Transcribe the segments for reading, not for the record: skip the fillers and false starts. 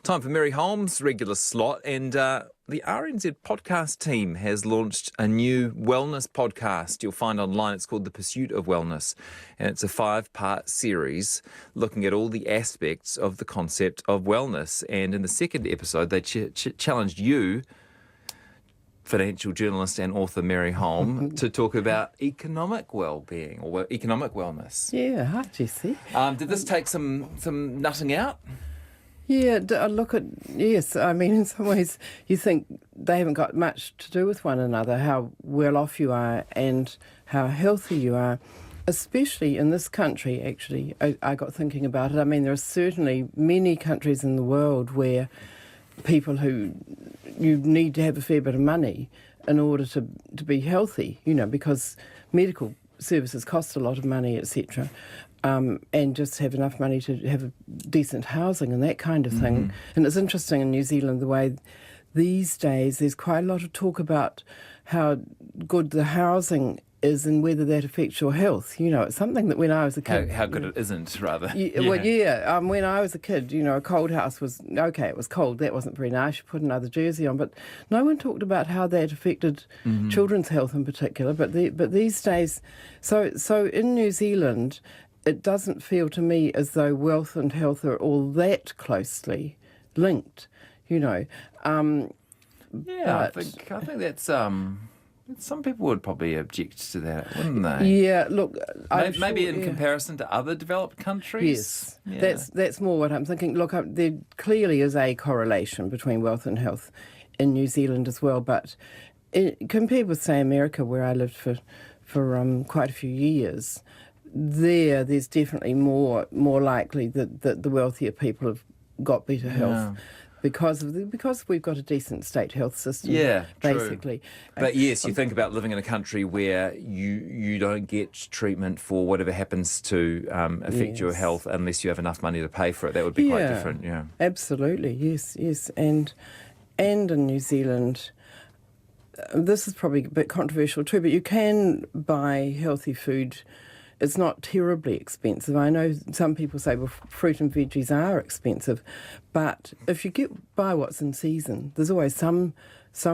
Time for Mary Holm's regular slot, and the RNZ podcast team has launched a new wellness podcast you'll find online. It's called The Pursuit of Wellness, and it's a 5-part series looking at all the aspects of the concept of wellness. And in the second episode, they challenged you, financial journalist and author Mary Holm, to talk about economic well-being or economic wellness. Yeah, hi Jesse. Did this take some nutting out? Yeah, yes, I mean, in some ways you think they haven't got much to do with one another, how well off you are and how healthy you are, especially in this country, actually. I got thinking about it. I mean, there are certainly many countries in the world where people who you need to have a fair bit of money in order to be healthy, because medical services cost a lot of money, etc. And just have enough money to have decent housing and that kind of thing. And it's interesting in New Zealand the way these days there's quite a lot of talk about how good the housing is and whether that affects your health. It's something that when I was a kid... How good it isn't, rather. When I was a kid, a cold house was... Okay, it was cold. That wasn't very nice. You put another jersey on. But no one talked about how that affected children's health in particular. But these days... So in New Zealand, it doesn't feel to me as though wealth and health are all that closely linked, I think that's... some people would probably object to that, wouldn't they? Yeah, look... Maybe in comparison to other developed countries? Yes, that's more what I'm thinking. Look, there clearly is a correlation between wealth and health in New Zealand as well, but compared with, say, America, where I lived for quite a few years, there's definitely more likely that the wealthier people have got better health. Because we've got a decent state health system, basically. True. But yes, you think about living in a country where you don't get treatment for whatever happens to affect your health unless you have enough money to pay for it. That would be quite different, Absolutely, yes. And in New Zealand, this is probably a bit controversial too, but you can buy healthy food. It's not terribly expensive. I know some people say, well, fruit and veggies are expensive, but if you buy what's in season, there's always some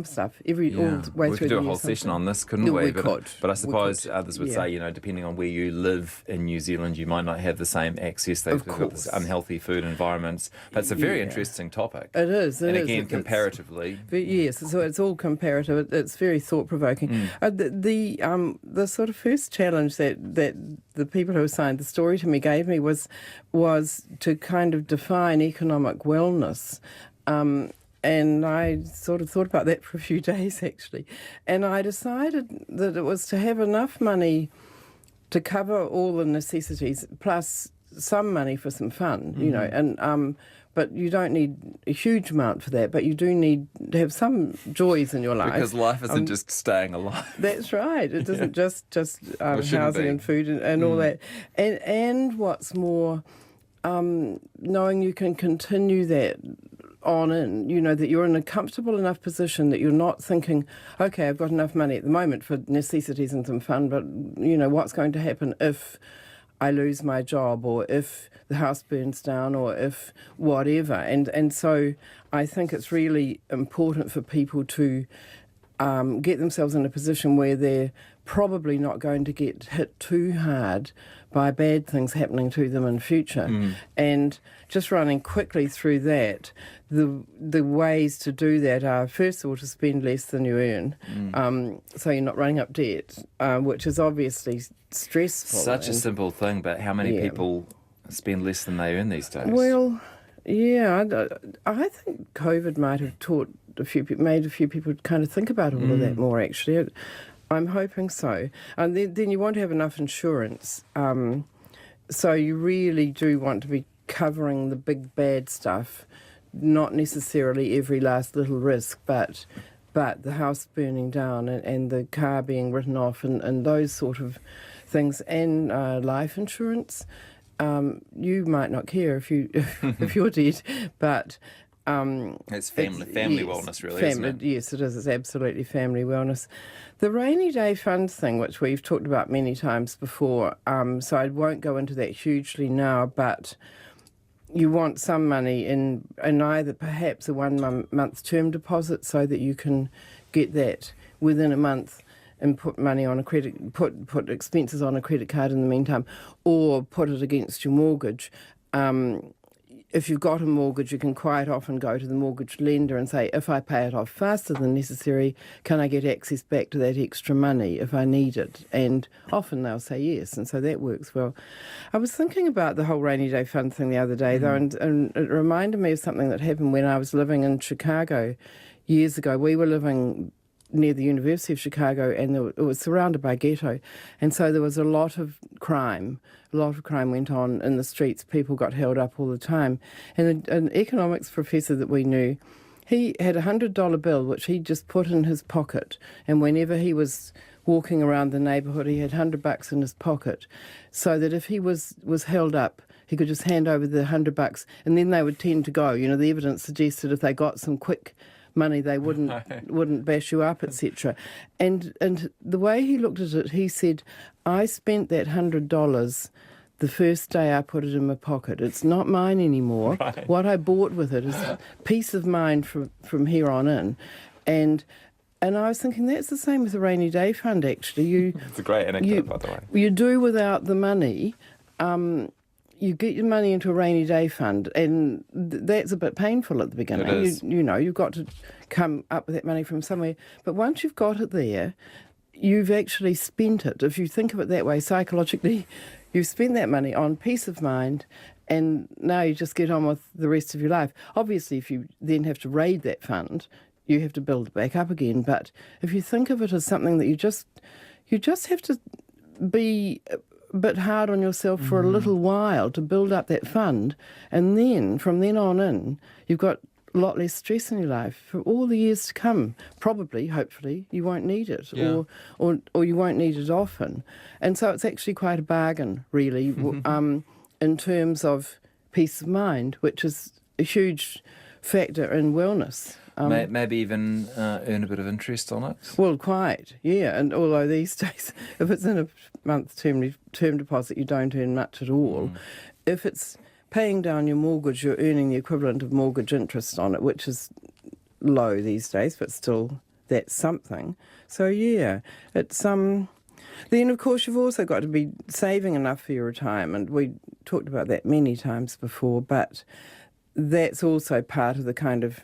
stuff all the way through. We could do a whole session on this, couldn't we? But I suppose others would say, depending on where you live in New Zealand, you might not have the same access. They've got this unhealthy food environments. But it's a very interesting topic. It is. Again, comparatively. Yes, so it's all comparative. It's very thought-provoking. The sort of first challenge that the people who assigned the story to me gave me was to kind of define economic wellness. And I sort of thought about that for a few days, actually. And I decided that it was to have enough money to cover all the necessities, plus some money for some fun, but you don't need a huge amount for that, but you do need to have some joys in your life. Because life isn't just staying alive. That's right. It isn't just housing and food and all that. And what's more, knowing you can continue that on in, that you're in a comfortable enough position that you're not thinking, okay, I've got enough money at the moment for necessities and some fun, but, what's going to happen if I lose my job or if the house burns down or if whatever. And so I think it's really important for people to get themselves in a position where they're probably not going to get hit too hard by bad things happening to them in future. And just running quickly through that, the ways to do that are, first of all, to spend less than you earn, so you're not running up debt, which is obviously stressful. Such a simple thing, but how many people spend less than they earn these days? Well, I think COVID might have made a few people kind of think about all of that more, actually. I'm hoping so. And then you want to have enough insurance. So you really do want to be covering the big bad stuff, not necessarily every last little risk, but the house burning down and the car being written off and those sort of things. And life insurance. You might not care if you're dead, but it's family wellness, really, isn't it? Yes, it is. It's absolutely family wellness. The rainy day fund thing, which we've talked about many times before, so I won't go into that hugely now, but you want some money in either perhaps a 1 month term deposit so that you can get that within a month and put money on a put expenses on a credit card in the meantime, or put it against your mortgage. If you've got a mortgage, you can quite often go to the mortgage lender and say, if I pay it off faster than necessary, can I get access back to that extra money if I need it? And often they'll say yes, and so that works well. I was thinking about the whole rainy day fund thing the other day, though, and it reminded me of something that happened when I was living in Chicago years ago. We were living near the University of Chicago, and it was surrounded by ghetto, and so there was a lot of crime. A lot of crime went on in the streets. People got held up all the time. And an economics professor that we knew, he had a $100 bill which he just put in his pocket, and whenever he was walking around the neighbourhood, he had $100 in his pocket, so that if he was held up, he could just hand over the $100, and then they would tend to go. You know, the evidence suggested if they got some quick money, they wouldn't bash you up, etc. And the way he looked at it, he said, I spent that $100 the first day I put it in my pocket. It's not mine anymore. Right. What I bought with it is peace of mind from here on in. And I was thinking that's the same with the rainy day fund, actually. It's a great anecdote, by the way. You do without the money. You get your money into a rainy day fund, and that's a bit painful at the beginning. It is. You know, you've got to come up with that money from somewhere. But once you've got it there, you've actually spent it. If you think of it that way, psychologically, you've spent that money on peace of mind, and now you just get on with the rest of your life. Obviously, if you then have to raid that fund, you have to build it back up again. But if you think of it as something that you just have to be a bit hard on yourself for a little while to build up that fund, and then from then on in, you've got a lot less stress in your life for all the years to come. Probably, hopefully, you won't need it, or you won't need it often. And so it's actually quite a bargain, really, in terms of peace of mind, which is a huge factor in wellness. Maybe even earn a bit of interest on it? Well, quite, yeah. And although these days, if it's in a month term deposit, you don't earn much at all. If it's paying down your mortgage, you're earning the equivalent of mortgage interest on it, which is low these days, but still that's something. So, yeah, it's... Then, of course, you've also got to be saving enough for your retirement. We talked about that many times before, but that's also part of the kind of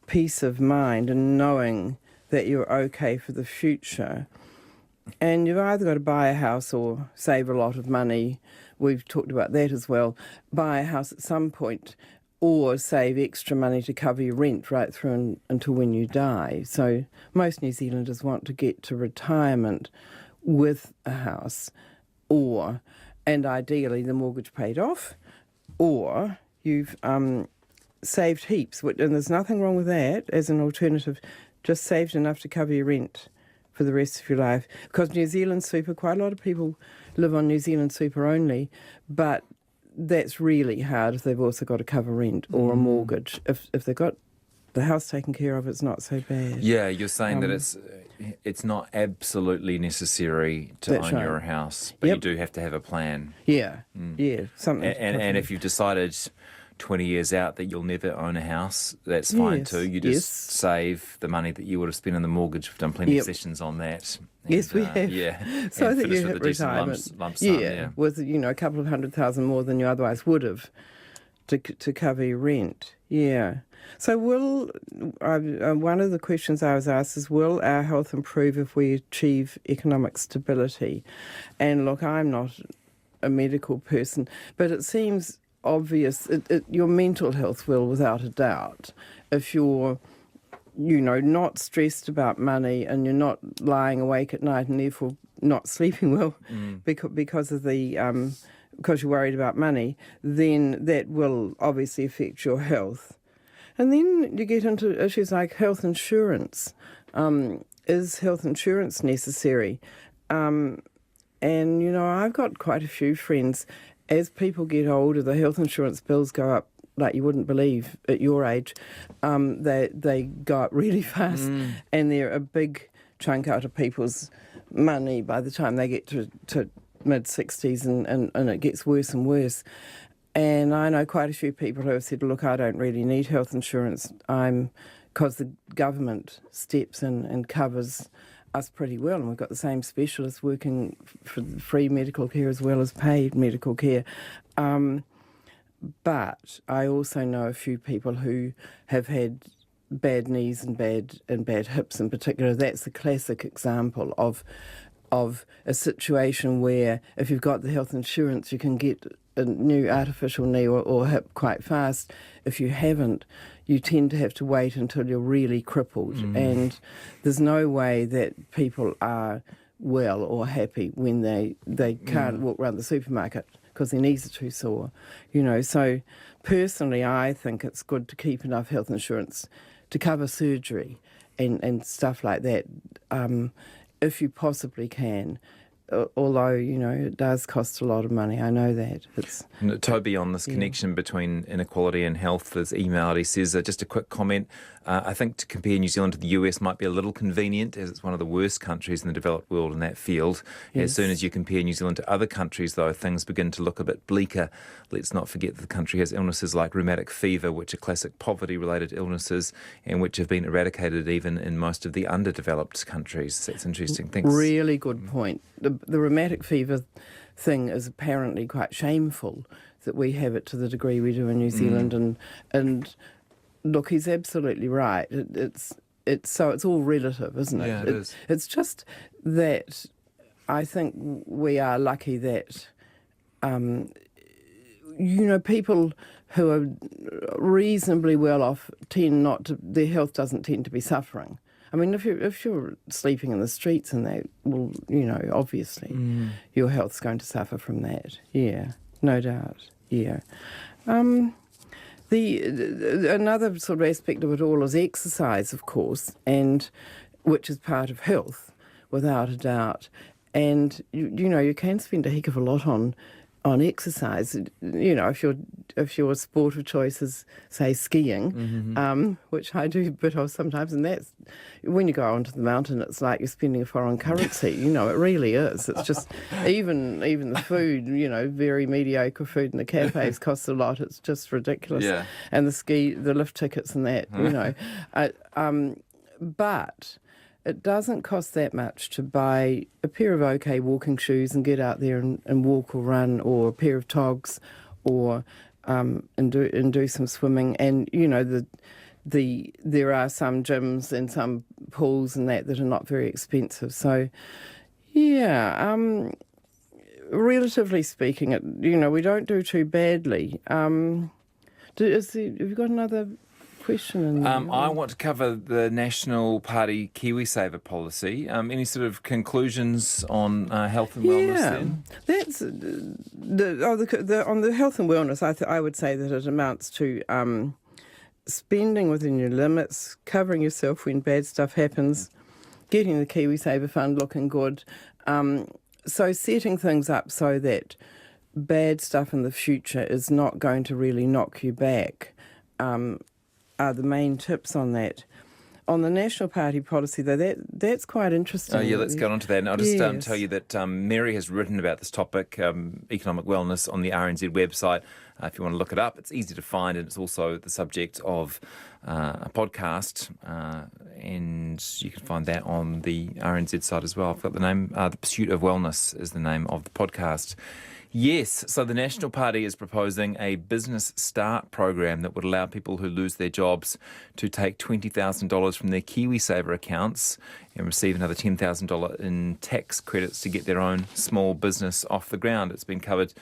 peace of mind and knowing that you're okay for the future. And you've either got to buy a house or save a lot of money. We've talked about that as well. Buy a house at some point or save extra money to cover your rent right through until when you die. So most New Zealanders want to get to retirement with a house, and ideally the mortgage paid off, or you've saved heaps, and there's nothing wrong with that as an alternative, just saved enough to cover your rent for the rest of your life. Because New Zealand super, quite a lot of people live on New Zealand super only, but that's really hard if they've also got to cover rent or a mortgage. If they've got the house taken care of, it's not so bad. Yeah, you're saying that it's not absolutely necessary to own your house, but you do have to have a plan. Yeah, something. And if you've decided 20 years out that you'll never own a house, that's fine too. You just save the money that you would have spent on the mortgage. We've done plenty of sessions on that. Yes, we have. Yeah. So and that you with hit a decent retirement. lump sum, with a couple of $100,000 more than you otherwise would have to cover your rent. Yeah. So one of the questions I was asked is, will our health improve if we achieve economic stability? And look, I'm not a medical person, but it seems obvious. Your mental health will, without a doubt, if you're not stressed about money and you're not lying awake at night and therefore not sleeping well because you're worried about money, then that will obviously affect your health. And then you get into issues like health insurance. Is health insurance necessary? And, I've got quite a few friends. As people get older, the health insurance bills go up like you wouldn't believe at your age. They go up really fast, and they're a big chunk out of people's money by the time they get to mid-60s, and it gets worse and worse. And I know quite a few people who have said, look, I don't really need health insurance because the government steps in and covers us pretty well, and we've got the same specialists working for free medical care as well as paid medical care. But I also know a few people who have had bad knees and bad hips in particular. That's a classic example of a situation where if you've got the health insurance, you can get a new artificial knee or hip quite fast. If you haven't, you tend to have to wait until you're really crippled. And there's no way that people are well or happy when they can't walk around the supermarket because their knees are too sore. So personally, I think it's good to keep enough health insurance to cover surgery and stuff like that, if you possibly can. Although, it does cost a lot of money. I know that. Toby, on this connection between inequality and health, has emailed. He says, just a quick comment, I think to compare New Zealand to the US might be a little convenient, as it's one of the worst countries in the developed world in that field. Yes. As soon as you compare New Zealand to other countries, though, things begin to look a bit bleaker. Let's not forget that the country has illnesses like rheumatic fever, which are classic poverty-related illnesses and which have been eradicated even in most of the underdeveloped countries. That's interesting. Thanks. Really good point. The rheumatic fever thing is apparently quite shameful that we have it to the degree we do in New Zealand, and look, he's absolutely right. It's all relative, isn't it? Yeah, it is. It's just that I think we are lucky that people who are reasonably well off their health doesn't tend to be suffering. I mean, if you're sleeping in the streets and that, well, obviously your health's going to suffer from that. Yeah, no doubt. Yeah. Another sort of aspect of it all is exercise, of course, and which is part of health, without a doubt. And you can spend a heck of a lot on exercise. If your sport of choice is, say, skiing, which I do a bit of sometimes, and that's when you go onto the mountain, it's like you're spending a foreign currency. It really is. It's just even the food, very mediocre food in the cafes costs a lot. It's just ridiculous. Yeah. And the lift tickets and that, but it doesn't cost that much to buy a pair of okay walking shoes and get out there and walk or run, or a pair of togs, or and do some swimming. And there are some gyms and some pools and that are not very expensive. So yeah, relatively speaking, we don't do too badly. Have you got another question in there? I want to cover the National Party KiwiSaver policy. Any sort of conclusions on health and wellness then? That's on the health and wellness, I would say that it amounts to spending within your limits, covering yourself when bad stuff happens, getting the KiwiSaver fund looking good. So setting things up so that bad stuff in the future is not going to really knock you back are the main tips on that. On the National Party policy, though, that's quite interesting. Oh, yeah, let's get on to that. And I'll just tell you that Mary has written about this topic, economic wellness, on the RNZ website. If you want to look it up, it's easy to find, and it's also the subject of a podcast, and you can find that on the RNZ site as well. I've got the name, The Pursuit of Wellness is the name of the podcast. Yes, so the National Party is proposing a Business Start program that would allow people who lose their jobs to take $20,000 from their KiwiSaver accounts and receive another $10,000 in tax credits to get their own small business off the ground. It's been covered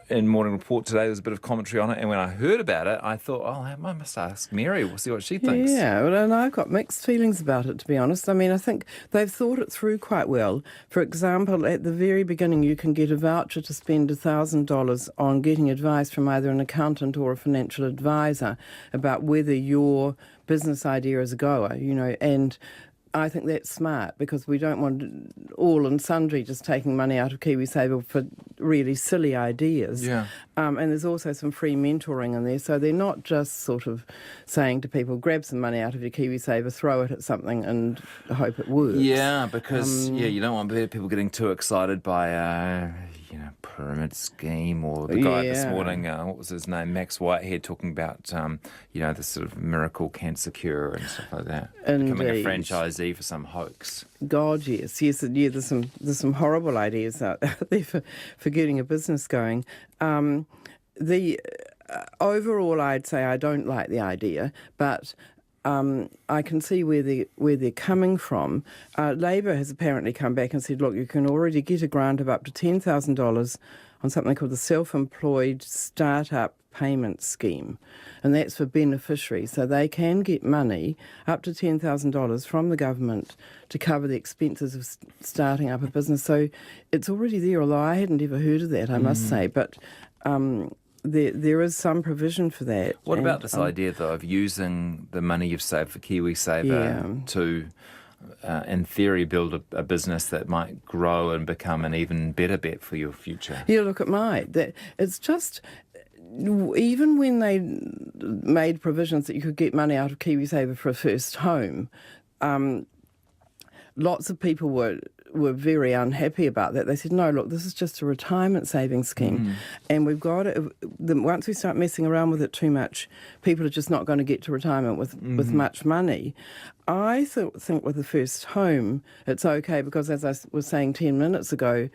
in Morning Report today. There's a bit of commentary on it, and when I heard about it, I thought, I must ask Mary. We'll see what she thinks. Yeah, well, and I've got mixed feelings about it, to be honest. I mean, I think they've thought it through quite well. For example, at the very beginning, you can get a voucher to spend $1,000 on getting advice from either an accountant or a financial advisor about whether your business idea is a goer, and I think that's smart, because we don't want all and sundry just taking money out of KiwiSaver for really silly ideas. Yeah. And there's also some free mentoring in there, so they're not just sort of saying to people, grab some money out of your KiwiSaver, throw it at something and hope it works. Yeah, because you don't want people getting too excited by pyramid scheme, or the guy this morning, what was his name, Max Whitehead, talking about, the sort of miracle cancer cure and stuff like that. Indeed. Becoming a franchisee for some hoax. God, yes. There's some horrible ideas out there for getting a business going. Overall, I'd say I don't like the idea, but I can see where they're coming from. Labor has apparently come back and said, look, you can already get a grant of up to $10,000 on something called the Self-Employed Startup Payment Scheme, and that's for beneficiaries. So they can get money up to $10,000 from the government to cover the expenses of starting up a business. So it's already there, although I hadn't ever heard of that, I must say. But there is some provision for that. What about this idea, though, of using the money you've saved for KiwiSaver to, in theory, build a business that might grow and become an even better bet for your future? Yeah, look, it might. It's just, even when they made provisions that you could get money out of KiwiSaver for a first home, lots of people were very unhappy about that. They said, no, look, this is just a retirement savings scheme, and we've got it. Once we start messing around with it too much, people are just not going to get to retirement with much money. I think with the first home, it's okay, because as I was saying 10 minutes ago,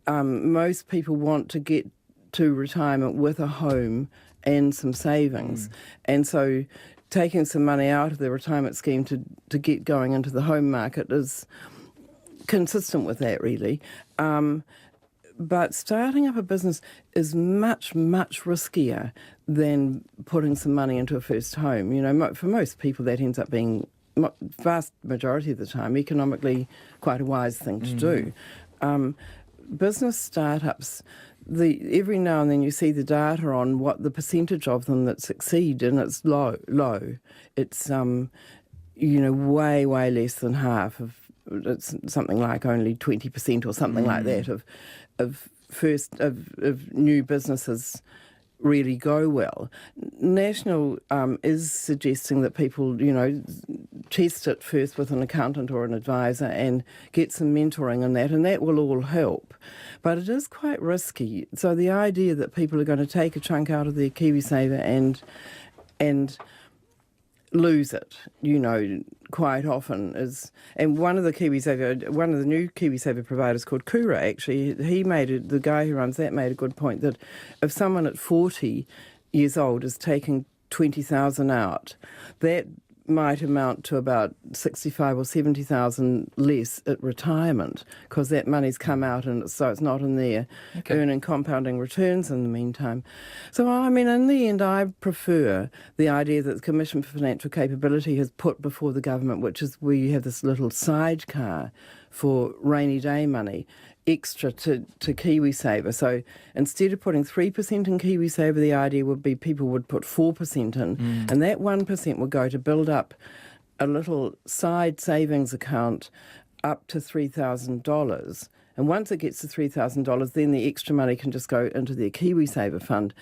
most people want to get to retirement with a home and some savings. And so taking some money out of the retirement scheme to get going into the home market is consistent with that, really. But starting up a business is much, much riskier than putting some money into a first home. For most people, that ends up being, vast majority of the time, economically quite a wise thing to do. Business startups, every now and then you see the data on what the percentage of them that succeed, and it's low. It's way, way less than half of. It's something like only 20% or something like that of new businesses really go well. National is suggesting that people, test it first with an accountant or an advisor and get some mentoring in that, and that will all help. But it is quite risky. So the idea that people are going to take a chunk out of their KiwiSaver and lose it, quite often is. And one of the new KiwiSaver providers called Kura, actually, the guy who runs that made a good point that if someone at 40 years old is taking 20,000 out, that might amount to about 65 or 70,000 less at retirement, because that money's come out and so it's not in there earning compounding returns in the meantime. So, in the end, I prefer the idea that the Commission for Financial Capability has put before the government, which is where you have this little sidecar for rainy day money, extra to KiwiSaver. So instead of putting 3% in KiwiSaver, the idea would be people would put 4% in, and that 1% would go to build up a little side savings account up to $3,000. And once it gets to $3,000, then the extra money can just go into their KiwiSaver fund.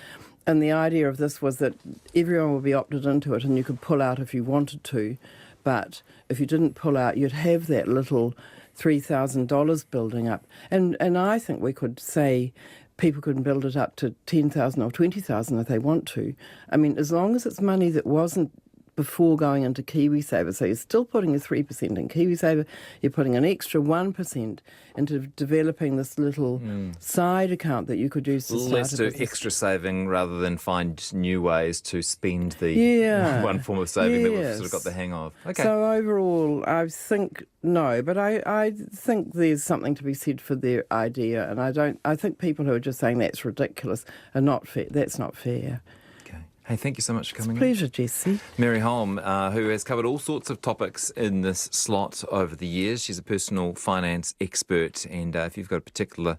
And the idea of this was that everyone would be opted into it, and you could pull out if you wanted to. But if you didn't pull out, you'd have that little $3,000 building up. And I think we could say people could build it up to $10,000 or $20,000 if they want to. As long as it's money that wasn't before going into KiwiSaver. So you're still putting your 3% in KiwiSaver, you're putting an extra 1% into developing this little side account that you could use to start Let's do business. extra saving rather than find new ways to spend the one form of saving that we've sort of got the hang of. Okay. So overall, I think no, but I think there's something to be said for their idea, and I think people who are just saying that's ridiculous are not fair. That's not fair. Hey, thank you so much for coming in. Pleasure, Jesse. Mary Holm, who has covered all sorts of topics in this slot over the years. She's a personal finance expert, and if you've got a particular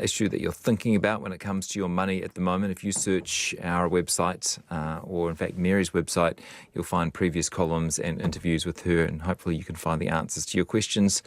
issue that you're thinking about when it comes to your money at the moment, if you search our website, or in fact Mary's website, you'll find previous columns and interviews with her, and hopefully you can find the answers to your questions.